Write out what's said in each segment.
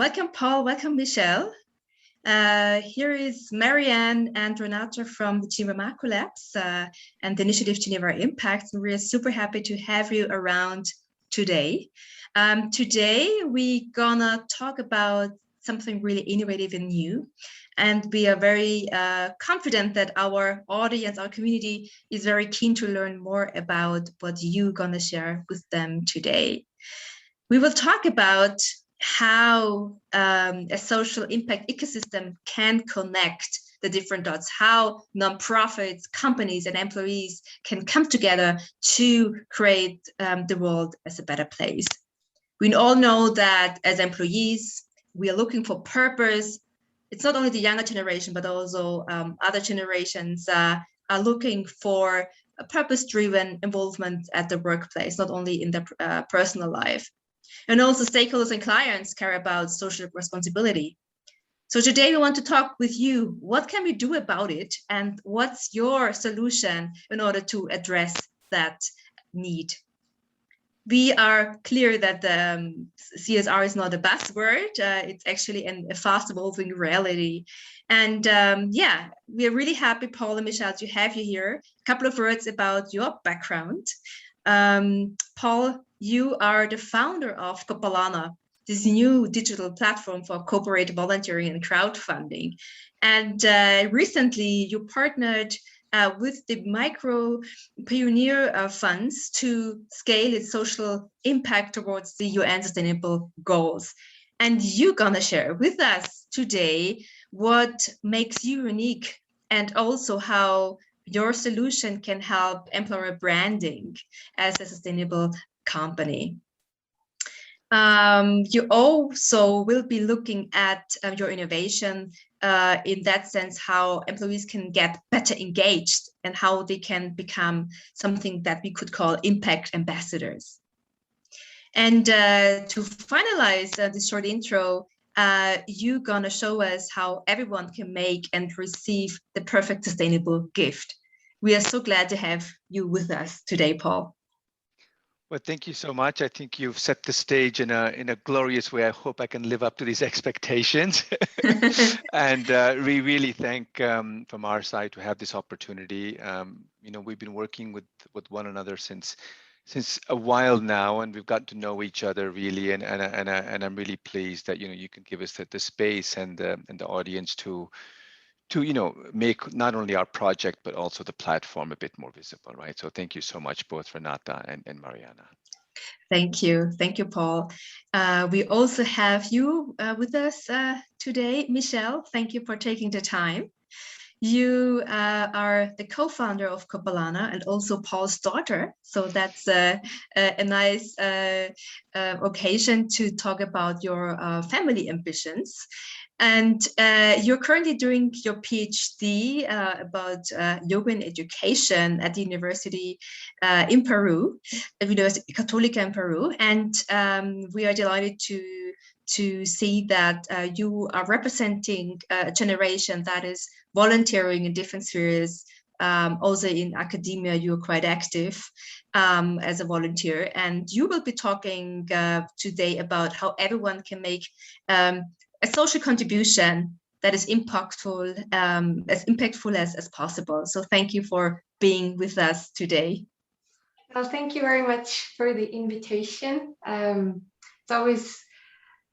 Welcome, Paul. Welcome, Michèle. Here is Marianne and Renate from the Geneva Macro Labs and the initiative Geneva Impact. We're super happy to have you around today. Today, we're gonna talk about something really innovative and new. And we are very confident that our audience, our community is very keen to learn more about what you're gonna share with them today. We will talk about how a social impact ecosystem can connect the different dots, how nonprofits, companies, and employees can come together to create the world as a better place. We all know that as employees, we are looking for purpose. It's not only the younger generation, but also other generations are looking for a purpose-driven involvement at the workplace, not only in their personal life. And also stakeholders and clients care about social responsibility. So today we want to talk with you, what can we do about it? And what's your solution in order to address that need? We are clear that CSR is not a buzzword. It's actually a fast evolving reality. And yeah, we are really happy, Paul and Michèle, to have you here. A couple of words about your background. Paul, you are the founder of Copalana, this new digital platform for corporate volunteering and crowdfunding. And recently you partnered with the Micro Pioneer Funds to scale its social impact towards the UN Sustainable Goals. And you're gonna share with us today what makes you unique and also how your solution can help employer branding as a sustainable company. You also will be looking at your innovation in that sense, how employees can get better engaged and how they can become something that we could call impact ambassadors. And to finalize this short intro, you're gonna show us how everyone can make and receive the perfect sustainable gift. We are so glad to have you with us today, Paul. Well, thank you so much. I think you've set the stage in a glorious way. I hope I can live up to these expectations. And we really thank from our side to have this opportunity. You know, we've been working with one another since a while now, and we've gotten to know each other really. And I'm really pleased that you can give us the space and the audience to make not only our project, but also the platform a bit more visible, right? So thank you so much, both Renata and Mariana. Thank you, Paul. We also have you with us today, Michèle. Thank you for taking the time. You are the co-founder of Copalana and also Paul's daughter. So that's a nice occasion to talk about your family ambitions. And you're currently doing your PhD about yoga and education at the university in Peru, the University Católica in Peru. And we are delighted to see that you are representing a generation that is volunteering in different spheres. Also in academia, you're quite active as a volunteer. And you will be talking today about how everyone can make a social contribution that is impactful as possible. So thank you for being with us today. Well, thank you very much for the invitation. It's always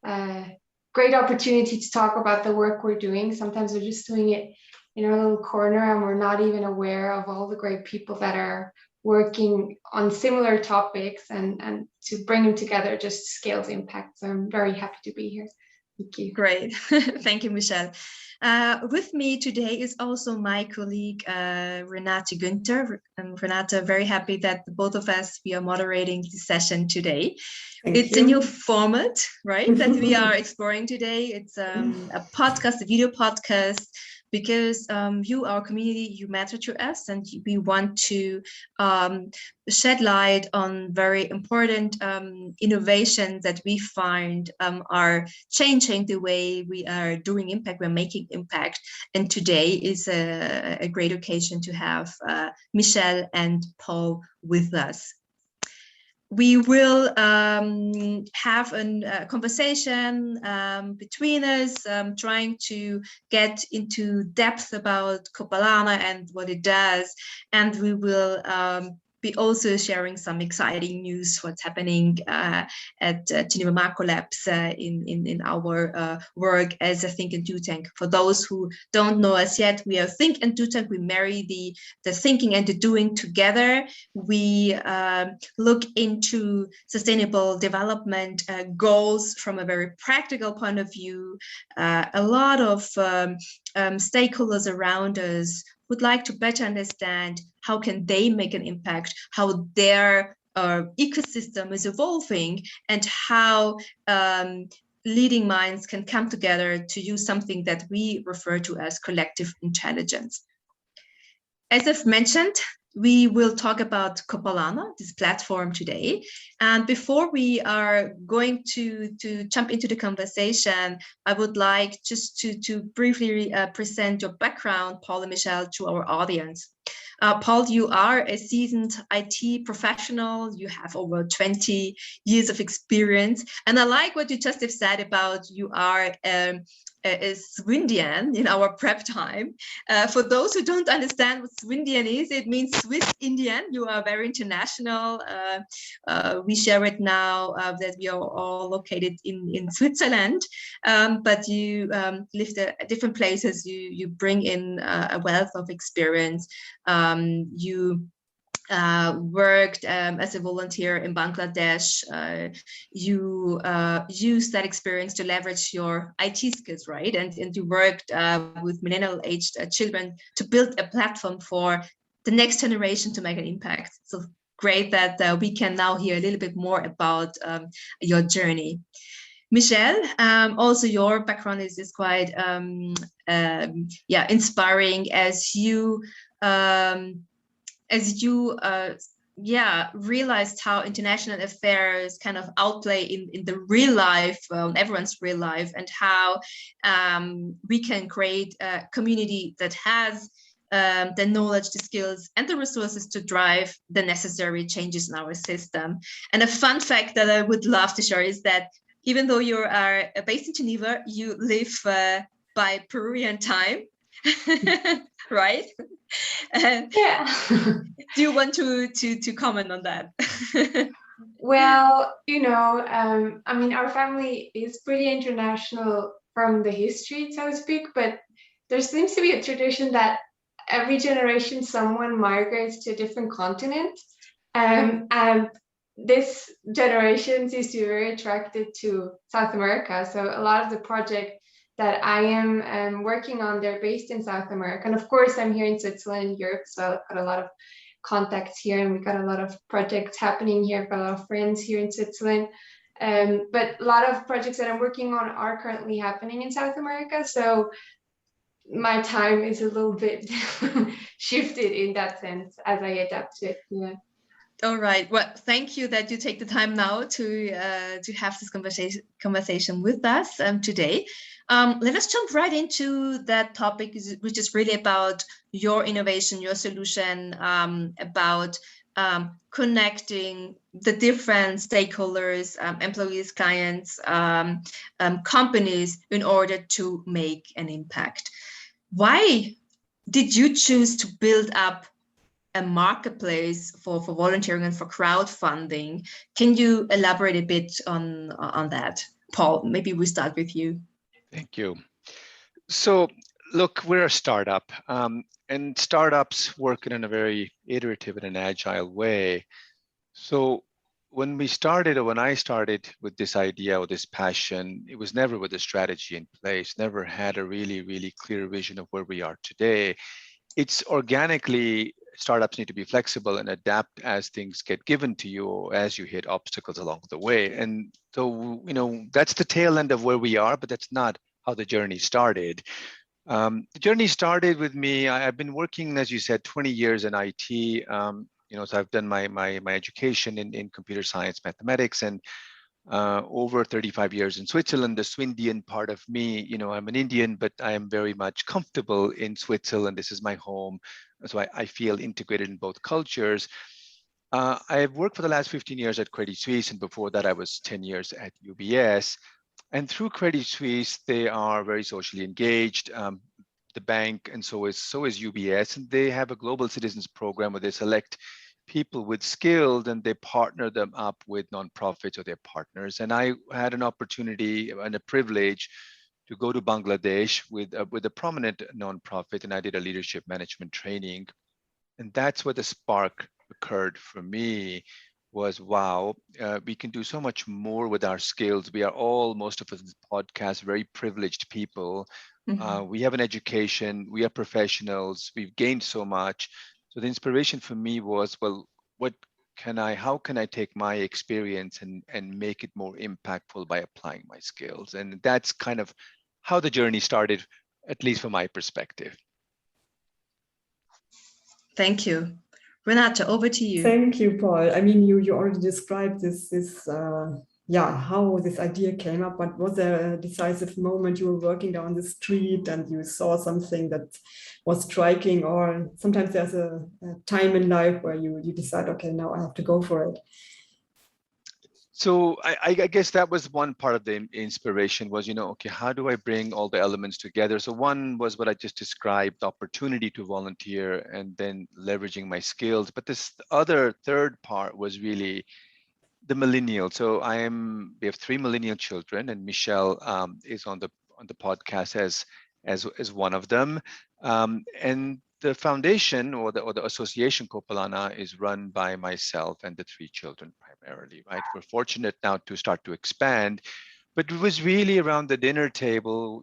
a great opportunity to talk about the work we're doing. Sometimes we're just doing it in our little corner and we're not even aware of all the great people that are working on similar topics, and to bring them together just scales impact. So I'm very happy to be here. Thank you. Great. Thank you, Michèle. With me today is also my colleague, Renate Günther. And Renate, very happy that both of us, we are moderating this session today. It's a new format, right, that we are exploring today. It's a podcast, a video podcast, because you, our community, you matter to us, and we want to shed light on very important innovations that we find are changing the way we are doing impact, we're making impact. And today is a great occasion to have Michèle and Paul with us. we will have a conversation between us, trying to get into depth about Copalana and what it does. And we will be also sharing some exciting news, what's happening at Geneva Macro Labs in our work as a Think and Do Tank. For those who don't know us yet, we are Think and Do Tank. We marry the thinking and the doing together. We look into sustainable development goals from a very practical point of view. A lot of stakeholders around us would like to better understand how can they make an impact, how their ecosystem is evolving, and how leading minds can come together to use something that we refer to as collective intelligence. As I've mentioned, we will talk about Copalana, this platform today. And before we are going to jump into the conversation, I would like just to briefly present your background, Paul and Michèle, to our audience. Paul, you are a seasoned IT professional. You have over 20 years of experience. And I like what you just have said about you are a Swindian in our prep time. For those who don't understand what Swindian is, it means Swiss Indian. You are very international. We share it now that we are all located in Switzerland, but you lived at different places. You bring in a wealth of experience. You worked as a volunteer in Bangladesh. You used that experience to leverage your IT skills, right? And you worked with millennial-aged children to build a platform for the next generation to make an impact. So great that we can now hear a little bit more about your journey. Michèle, also your background is quite inspiring as you realized how international affairs kind of outplay in the real life, everyone's real life, and how we can create a community that has the knowledge, the skills, and the resources to drive the necessary changes in our system. And a fun fact that I would love to share is that even though you are based in Geneva, you live by Peruvian time, right? Yeah. Do you want to comment on that? Well, I mean, our family is pretty international from the history, so to speak, but there seems to be a tradition that every generation someone migrates to a different continent. And this generation seems to be very attracted to South America. So a lot of the project that I am working on, they're based in South America. And of course, I'm here in Switzerland, Europe, so I've got a lot of contacts here, and we've got a lot of projects happening here. I've got a lot of friends here in Switzerland. But a lot of projects that I'm working on are currently happening in South America. So my time is a little bit shifted in that sense as I adapt to it. Yeah. All right. Well, thank you that you take the time now to have this conversation with us today. Let us jump right into that topic, which is really about your innovation, your solution, about connecting the different stakeholders, employees, clients, companies in order to make an impact. Why did you choose to build up a marketplace for volunteering and for crowdfunding? Can you elaborate a bit on that? Paul, maybe we start with you. Thank you. So look, we're a startup, and startups work in a very iterative and an agile way. So when we started, or when I started with this idea or this passion, it was never with a strategy in place, never had a really, really clear vision of where we are today. It's organically, startups need to be flexible and adapt as things get given to you or as you hit obstacles along the way. And so, that's the tail end of where we are, but that's not how the journey started. The journey started with me. I've been working, as you said, 20 years in IT. So I've done my education in computer science, mathematics, and over 35 years in Switzerland. The Swindian part of me, I'm an Indian, but I am very much comfortable in Switzerland. This is my home. So I feel integrated in both cultures. I've worked for the last 15 years at Credit Suisse, and before that I was 10 years at UBS. And through Credit Suisse, they are very socially engaged, the bank, and so is UBS. And they have a global citizens program where they select people with skills and they partner them up with nonprofits or their partners. And I had an opportunity and a privilege to go to Bangladesh with a prominent nonprofit, and I did a leadership management training. And that's where the spark occurred for me. Was wow, we can do so much more with our skills. We are all, most of us in this podcast, very privileged people. We have an education, we are professionals, we've gained so much. So the inspiration for me was, well, how can I take my experience and make it more impactful by applying my skills? And that's kind of how the journey started, at least from my perspective. Thank you. Renate, over to you. Thank you, Paul. I mean, you already described how this idea came up, but was there a decisive moment you were working down the street and you saw something that was striking, or sometimes there's a time in life where you decide, okay, now I have to go for it? So I guess that was one part of the inspiration was, okay, how do I bring all the elements together? So one was what I just described, the opportunity to volunteer and then leveraging my skills. But this other third part was really the millennial. So we have 3 millennial children, and Michèle is on the podcast as one of them. And the foundation or the association Copalana is run by myself and the 3 children primarily, right? We're fortunate now to start to expand, but it was really around the dinner table.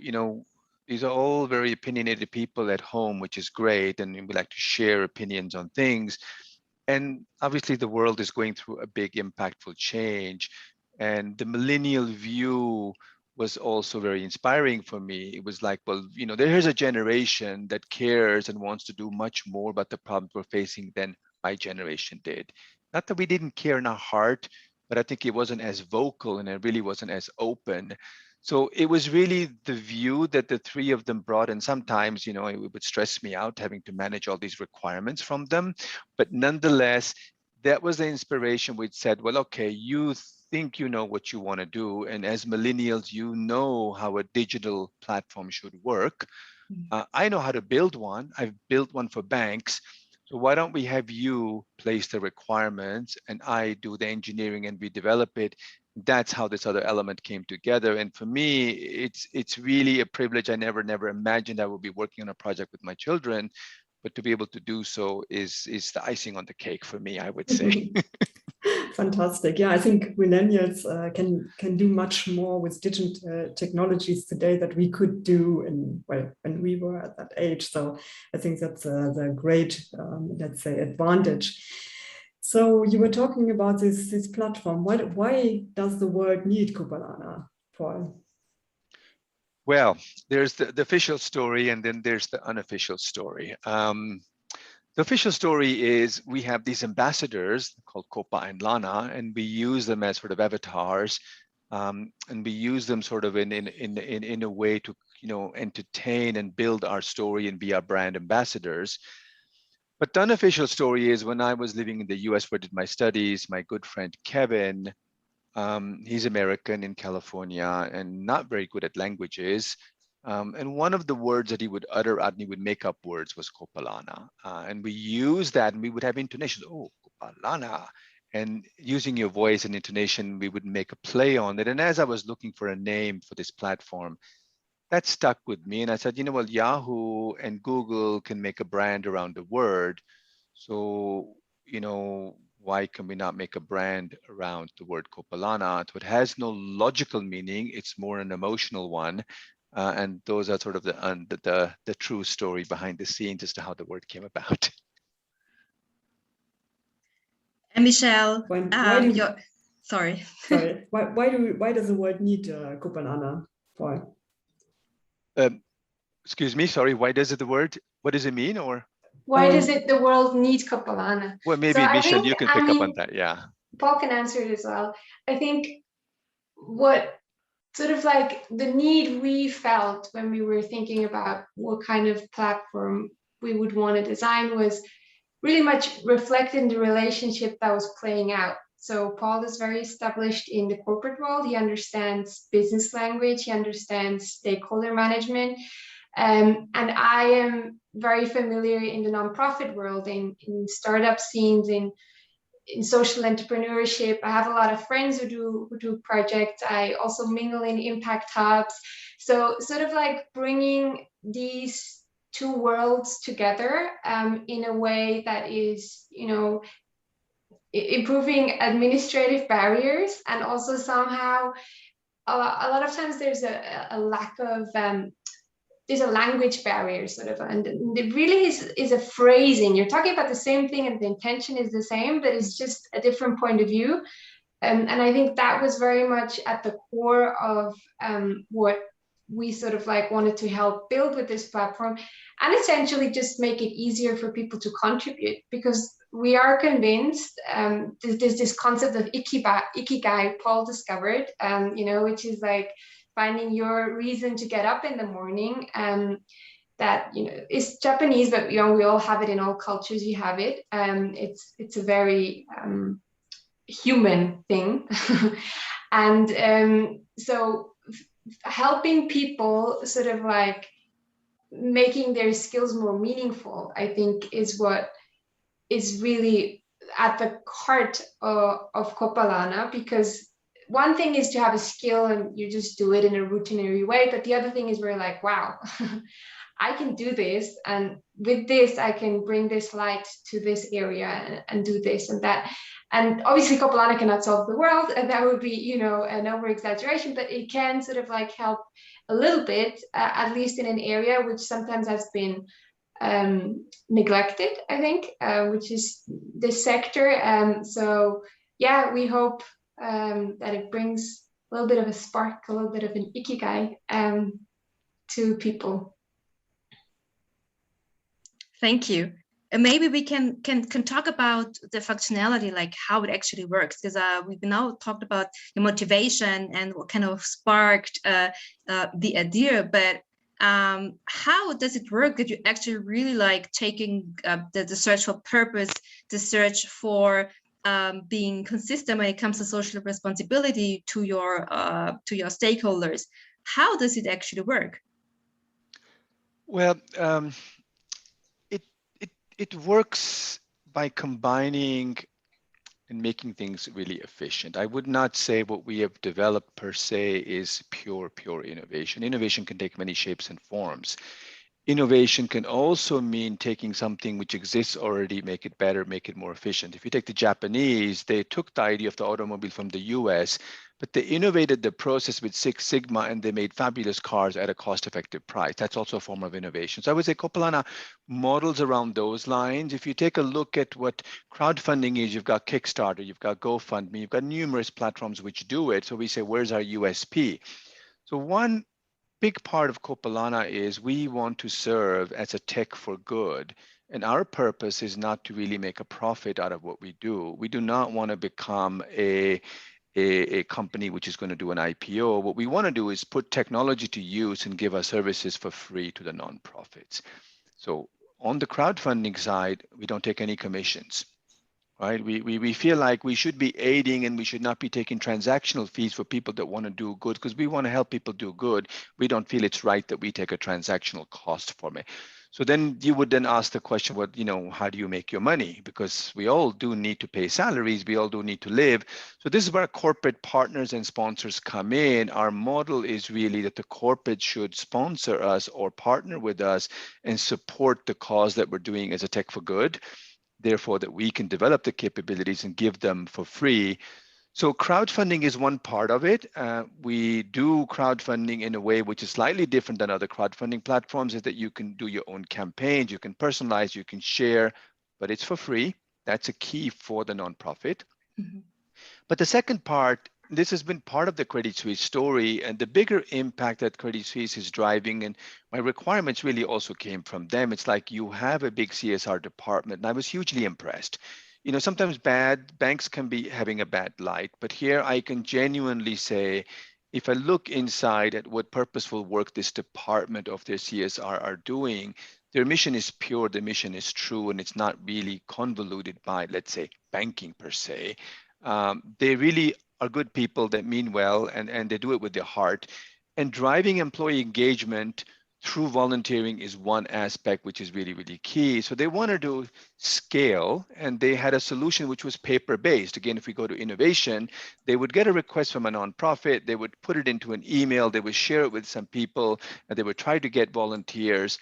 These are all very opinionated people at home, which is great, and we like to share opinions on things. And obviously the world is going through a big impactful change, and the millennial view was also very inspiring for me. It was like, well, there's a generation that cares and wants to do much more about the problems we're facing than my generation did. Not that we didn't care in our heart, but I think it wasn't as vocal and it really wasn't as open. So it was really the view that the 3 of them brought, and sometimes, it would stress me out having to manage all these requirements from them. But nonetheless, that was the inspiration which said, well, okay, you think you know what you want to do, and as millennials, you know how a digital platform should work. I know how to build one. I've built one for banks. So why don't we have you place the requirements and I do the engineering and we develop it? That's how this other element came together. And for me, it's really a privilege. I never imagined I would be working on a project with my children, but to be able to do so is the icing on the cake for me, I would say. Fantastic. Yeah, I think millennials can do much more with digital technologies today that we could do when we were at that age. So I think that's the great, let's say, advantage. So you were talking about this platform. Why does the world need Copalana, Paul? Well, there's the official story, and then there's the unofficial story. The official story is we have these ambassadors called Copa and Lana, and we use them as sort of avatars, and we use them sort of in a way to entertain and build our story and be our brand ambassadors. But the unofficial story is when I was living in the US where I did my studies, my good friend Kevin, he's American in California and not very good at languages. And one of the words that he would utter out and he would make up words was Copalana. And we use that and we would have intonations, oh, Copalana. And using your voice and intonation, we would make a play on it. And as I was looking for a name for this platform, that stuck with me. And I said, well, Yahoo and Google can make a brand around the word. So, why can we not make a brand around the word Copalana? So it has no logical meaning. It's more an emotional one. And those are sort of the true story behind the scenes as to how the word came about. And Michèle, sorry. Why does the world need Copalana, Paul? Excuse me, sorry. Why does the word? What does it mean, or? Why does the world need Copalana? Well, maybe Michèle, you can pick up on that. Yeah. Paul can answer it as well. I think what sort of like the need we felt when we were thinking about what kind of platform we would want to design was really much reflecting the relationship that was playing out. So Paul is very established in the corporate world. He understands business language. He understands stakeholder management. And I am very familiar in the nonprofit world, in startup scenes, in social entrepreneurship. I have a lot of friends who do projects. I also mingle in impact hubs. So sort of like bringing these two worlds together in a way that is, you know, improving administrative barriers, and also somehow a lot of times there's a lack of there's a language barrier sort of, and it really is a phrasing. You're talking about the same thing and the intention is the same, but it's just a different point of view. And I think that was very much at the core of what we sort of like wanted to help build with this platform, and essentially just make it easier for people to contribute, because we are convinced there's this concept of ikigai Paul discovered, you know, which is like finding your reason to get up in the morning. That, you know, is Japanese, but you know, we all have it in all cultures. You have it. It's a very human thing, and so helping people sort of like making their skills more meaningful, I think, is what is really at the heart of Copalana. Because one thing is to have a skill and you just do it in a routinary way, but the other thing is we're like, wow, I can do this, and with this I can bring this light to this area and do this and that. And obviously Copalana cannot solve the world, and that would be, you know, an over exaggeration, but it can sort of like help a little bit, at least in an area which sometimes has been neglected, I think, which is this sector. So yeah, we hope that it brings a little bit of a spark, a little bit of an ikigai to people. Thank you. And maybe we can talk about the functionality, like how it actually works, because we've now talked about the motivation and what kind of sparked the idea, but how does it work that you actually really like taking the search for purpose, the search for being consistent when it comes to social responsibility to your stakeholders? How does it actually work? Well, it works by combining and making things really efficient. I would not say what we have developed per se is pure innovation. Innovation can take many shapes and forms. Innovation can also mean taking something which exists already, make it better, make it more efficient. If you take the Japanese, they took the idea of the automobile from the US, but they innovated the process with Six Sigma, and they made fabulous cars at a cost-effective price. That's also a form of innovation. So I would say Copalana models around those lines. If you take a look at what crowdfunding is, you've got Kickstarter, you've got GoFundMe, you've got numerous platforms which do it. So we say, where's our USP? So one big part of Copalana is we want to serve as a tech for good. And our purpose is not to really make a profit out of what we do. We do not want to become a company which is going to do an IPO. What we want to do is put technology to use and give our services for free to the nonprofits. So on the crowdfunding side, we don't take any commissions. Right? We feel like we should be aiding, and we should not be taking transactional fees for people that want to do good, because we want to help people do good. We don't feel it's right that we take a transactional cost from it. So then you would then ask the question, well, you know, how do you make your money? Because we all do need to pay salaries. We all do need to live. So this is where corporate partners and sponsors come in. Our model is really that the corporate should sponsor us or partner with us and support the cause that we're doing as a tech for good. Therefore, that we can develop the capabilities and give them for free. So crowdfunding is one part of it. We do crowdfunding in a way which is slightly different than other crowdfunding platforms, is that you can do your own campaigns, you can personalize, you can share, but it's for free. That's a key for the nonprofit. Mm-hmm. But the second part, this has been part of the Credit Suisse story, and the bigger impact that Credit Suisse is driving, and my requirements really also came from them. It's like you have a big CSR department, and I was hugely impressed. You know, sometimes banks can be having a bad light, but here I can genuinely say, if I look inside at what purposeful work this department of their CSR are doing, their mission is pure, their mission is true, and it's not really convoluted by, let's say, banking per se. They really are good people that mean well, and they do it with their heart. And driving employee engagement through volunteering is one aspect which is really, really key. So they wanted to scale, and they had a solution which was paper-based. Again, if we go to innovation, they would get a request from a nonprofit, they would put it into an email, they would share it with some people, and they would try to get volunteers.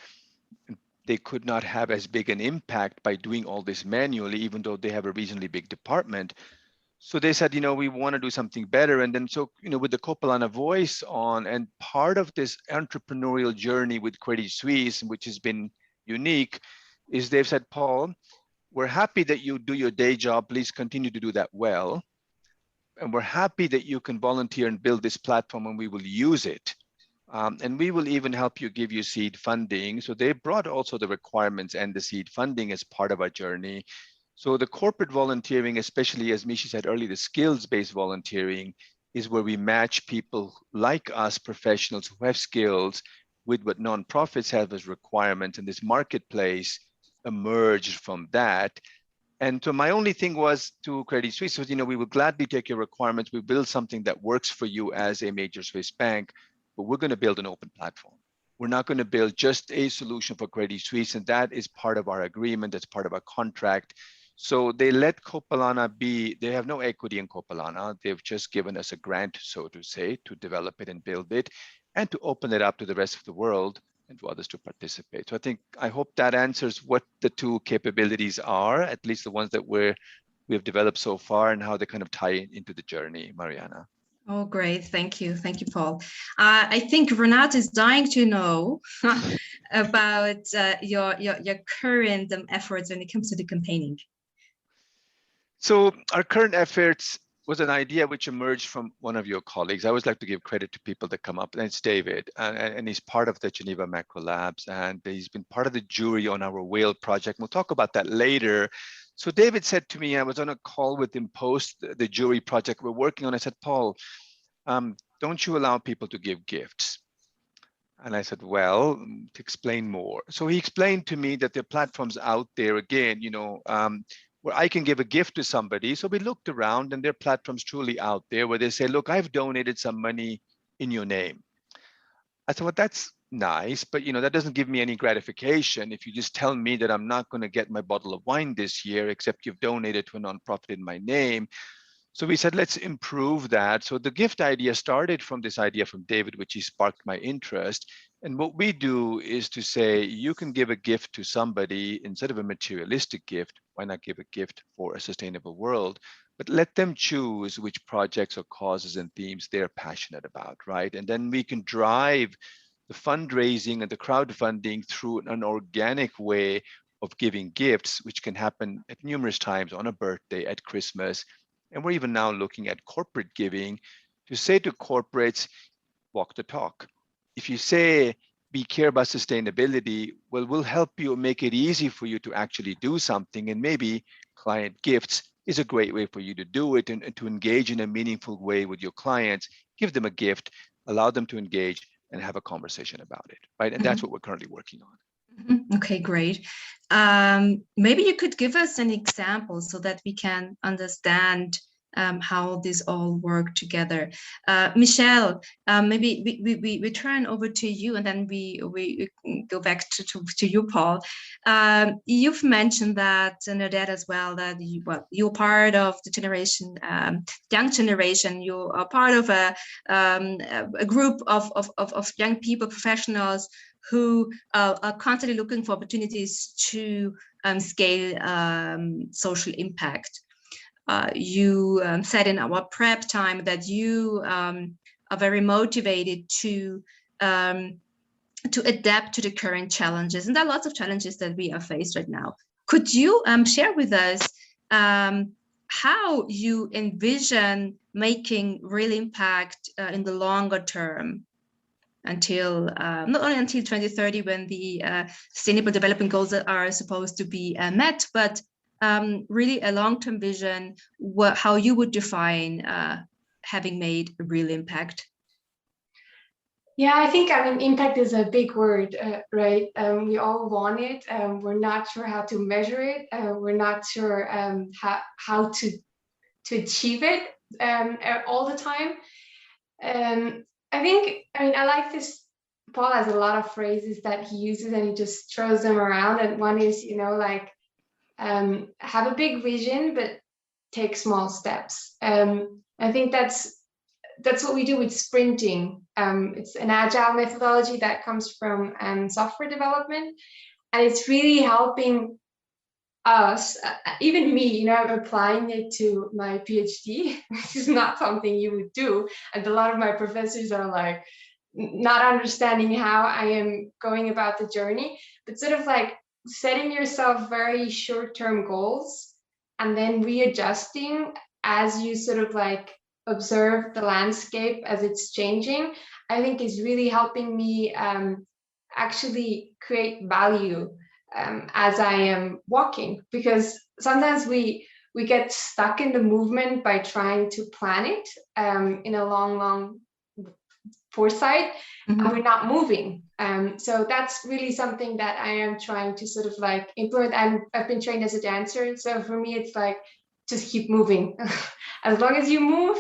They could not have as big an impact by doing all this manually, even though they have a reasonably big department. So they said, we want to do something better. And then so, with the Copalana voice on, and part of this entrepreneurial journey with Credit Suisse, which has been unique, is they've said, Paul, we're happy that you do your day job. Please continue to do that well. And we're happy that you can volunteer and build this platform, and we will use it. And we will even help you, give you seed funding. So they brought also the requirements and the seed funding as part of our journey. So the corporate volunteering, especially as Michi said earlier, the skills-based volunteering is where we match people like us, professionals who have skills, with what nonprofits have as requirements, and this marketplace emerged from that. And so my only thing was to Credit Suisse was, we will gladly take your requirements. We build something that works for you as a major Swiss bank, but we're going to build an open platform. We're not going to build just a solution for Credit Suisse, and that is part of our agreement. That's part of our contract. So they let Copalana be, they have no equity in Copalana. They've just given us a grant, so to say, to develop it and build it, and to open it up to the rest of the world and for others to participate. So I hope that answers what the two capabilities are, at least the ones that we have developed so far, and how they kind of tie into the journey, Mariana. Oh, great. Thank you. Thank you, Paul. I think Renate is dying to know about your current efforts when it comes to the campaigning. So our current efforts was an idea which emerged from one of your colleagues. I always like to give credit to people that come up, and it's David, and he's part of the Geneva Macro Labs, and he's been part of the jury on our whale project. We'll talk about that later. So David said to me, I was on a call with him post the jury project we're working on. I said, Paul, don't you allow people to give gifts? And I said, well, to explain more. So he explained to me that there are platforms out there, again, where I can give a gift to somebody. So we looked around, and there are platforms truly out there where they say, look, I've donated some money in your name. I said, well, that's nice, but that doesn't give me any gratification if you just tell me that I'm not going to get my bottle of wine this year, except you've donated to a nonprofit in my name. So we said, let's improve that. So the gift idea started from this idea from David, which he sparked my interest. And what we do is to say, you can give a gift to somebody instead of a materialistic gift. Why not give a gift for a sustainable world? But let them choose which projects or causes and themes they're passionate about, right? And then we can drive the fundraising and the crowdfunding through an organic way of giving gifts, which can happen at numerous times, on a birthday, at Christmas. And we're even now looking at corporate giving to say to corporates, walk the talk. If you say, we care about sustainability, well, we'll help you, make it easy for you to actually do something. And maybe client gifts is a great way for you to do it, and to engage in a meaningful way with your clients. Give them a gift, allow them to engage and have a conversation about it, right? And that's what we're currently working on. Okay, great. Maybe you could give us an example so that we can understand how this all work together. Michèle, maybe we turn over to you, and then we go back to you, Paul. You've mentioned that, and Renate as well, that you're part of the generation, young generation. You are part of a group of young people, professionals, who are constantly looking for opportunities to scale social impact. You said in our prep time that you are very motivated to adapt to the current challenges, and there are lots of challenges that we are faced right now. Could you share with us how you envision making real impact in the longer term, until not only until 2030, when the Sustainable Development Goals are supposed to be met, but really a long-term vision, how you would define having made a real impact? Yeah, I think, I mean, impact is a big word, right? We all want it. We're not sure how to measure it. We're not sure how to achieve it all the time. I think, I mean, I like this. Paul has a lot of phrases that he uses and he just throws them around. And one is, you know, like, have a big vision, but take small steps. I think that's what we do with sprinting. It's an agile methodology that comes from software development, and it's really helping us, even me, you know, I'm applying it to my PhD. This is not something you would do. And a lot of my professors are like not understanding how I am going about the journey, but sort of like setting yourself very short-term goals and then readjusting as you sort of like observe the landscape as it's changing, I think is really helping me actually create value as I am walking, because sometimes we get stuck in the movement by trying to plan it in a long foresight, and we're not moving. So that's really something that I am trying to sort of like implement. I've been trained as a dancer, so for me it's like just keep moving. As long as you move,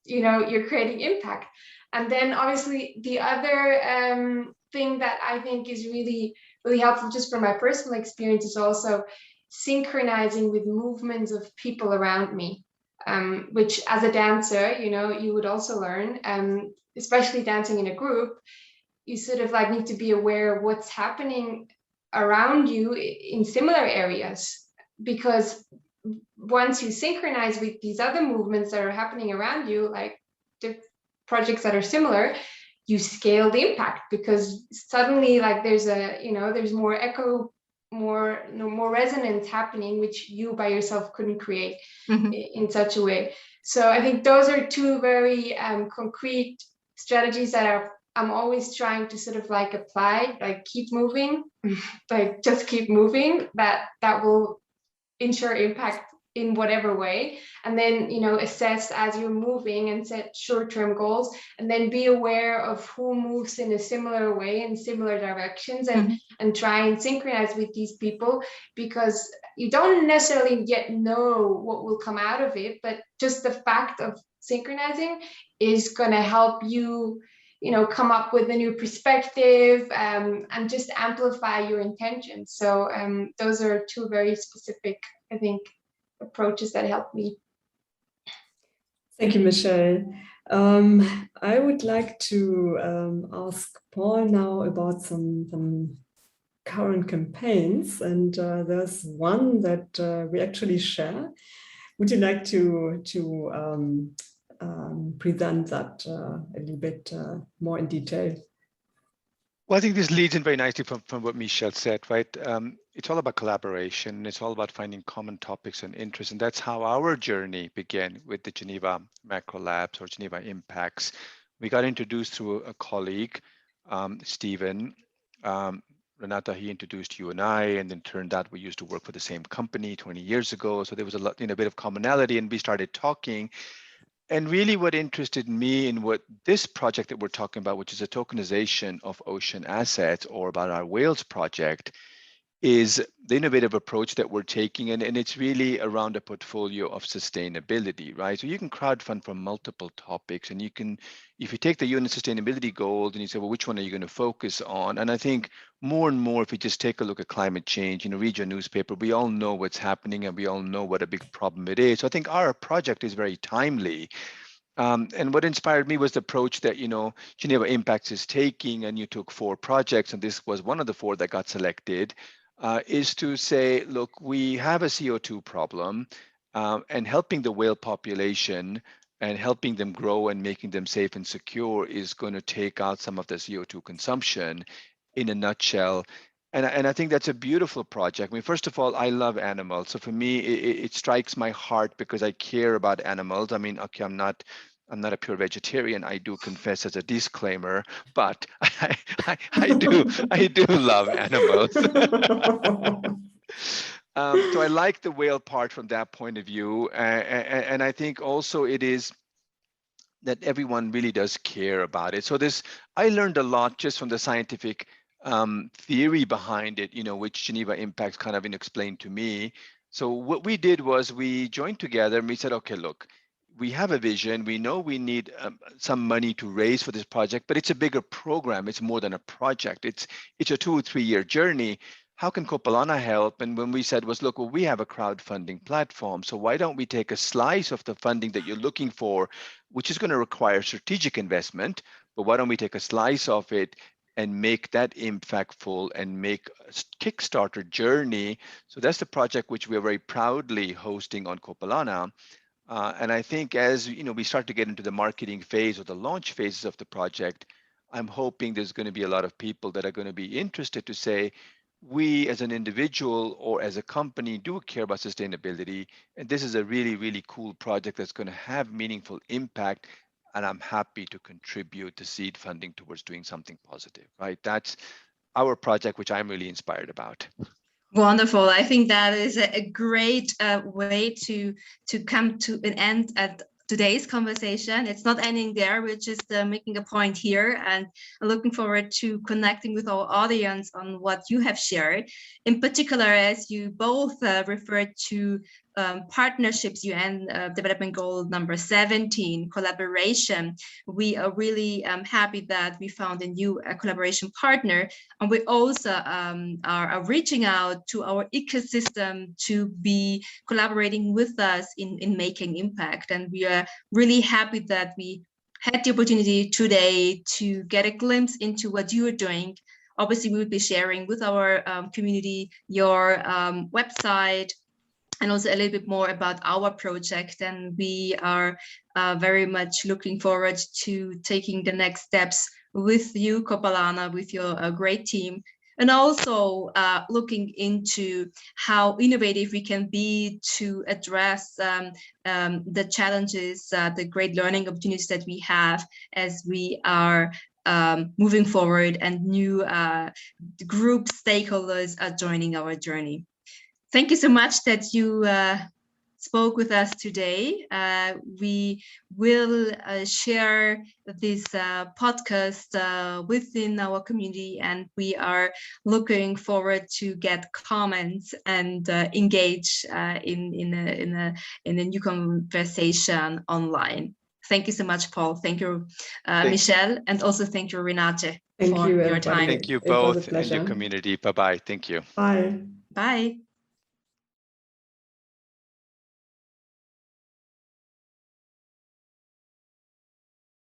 you know, you're creating impact. And then obviously the other thing that I think is really helpful just from my personal experience is also synchronizing with movements of people around me, which as a dancer, you know, you would also learn, especially dancing in a group, you sort of like need to be aware of what's happening around you in similar areas, because once you synchronize with these other movements that are happening around you, like the projects that are similar, you scale the impact, because suddenly like there's a, you know, there's more echo, more resonance happening, which you by yourself couldn't create in such a way. So I think those are two very concrete strategies that I'm always trying to sort of like apply, like keep moving, like just keep moving, that will ensure impact in whatever way. And then, you know, assess as you're moving and set short-term goals, and then be aware of who moves in a similar way in similar directions, and try and synchronize with these people, because you don't necessarily yet know what will come out of it, but just the fact of synchronizing is going to help you, you know, come up with a new perspective, and just amplify your intentions. So those are two very specific, I think, approaches that help me. Thank you, Michèle. I would like to ask Paul now about some current campaigns, and there's one that we actually share. Would you like to present that a little bit more in detail? Well, I think this leads in very nicely from what Michèle said, right? It's all about collaboration. It's all about finding common topics and interests. And that's how our journey began with the Geneva Macro Labs, or Geneva Impacts. We got introduced through a colleague, Stephen. Renate, he introduced you and I, and then turned out we used to work for the same company 20 years ago. So there was a bit of commonality, and we started talking. And really what interested me in what this project that we're talking about, which is a tokenization of ocean assets, or about our whales project, is the innovative approach that we're taking. And it's really around a portfolio of sustainability, right? So you can crowdfund from multiple topics, and you can, if you take the UN sustainability goals and you say, well, which one are you going to focus on? And I think more and more, if we just take a look at climate change, you know, read your newspaper, we all know what's happening, and we all know what a big problem it is. So I think our project is very timely. And what inspired me was the approach that, you know, Geneva Impacts is taking, and you took 4 projects, and this was one of the 4 that got selected, is to say, look, we have a CO2 problem, and helping the whale population and helping them grow and making them safe and secure is going to take out some of the CO2 consumption in a nutshell. And I think that's a beautiful project. I mean, first of all, I love animals. So for me, it strikes my heart because I care about animals. I mean, okay, I'm not a pure vegetarian. I do confess as a disclaimer, but I do love animals. So I like the whale part from that point of view. And I think also it is that everyone really does care about it. So I learned a lot just from the scientific theory behind it, which Geneva Impacts kind of explained to me. So what we did was we joined together and we said, okay, look, we have a vision. We know we need some money to raise for this project, but it's a bigger program. It's more than a project. It's a 2 or 3 year journey. How can Copalana help? And when we said was, look, well, we have a crowdfunding platform. So why don't we take a slice of the funding that you're looking for, which is going to require strategic investment, but why don't we take a slice of it and make that impactful and make a Kickstarter journey? So that's the project which we are very proudly hosting on Copalana. And I think as we start to get into the marketing phase or the launch phases of the project, I'm hoping there's going to be a lot of people that are going to be interested to say, we as an individual or as a company do care about sustainability. And this is a really, really cool project that's going to have meaningful impact. And I'm happy to contribute the seed funding towards doing something positive, right? That's our project, which I'm really inspired about. Wonderful. I think that is a great way to come to an end at today's conversation. It's not ending there. We're just making a point here, and looking forward to connecting with our audience on what you have shared. In particular, as you both referred to partnerships, UN Development Goal number 17, collaboration. We are really happy that we found a new collaboration partner, and we also are reaching out to our ecosystem to be collaborating with us in making impact. And we are really happy that we had the opportunity today to get a glimpse into what you are doing. Obviously, we will be sharing with our community your website, and also a little bit more about our project. And we are very much looking forward to taking the next steps with you, Copalana, with your great team, and also looking into how innovative we can be to address the challenges, the great learning opportunities that we have as we are moving forward, and new group stakeholders are joining our journey. Thank you so much that you spoke with us today. We will share this podcast within our community, and we are looking forward to get comments and engage in a new conversation online. Thank you so much, Paul. Thank you, Michèle, and also thank you, Renate, for your time. Thank you both and your community. Bye-bye. Thank you. Bye. Bye.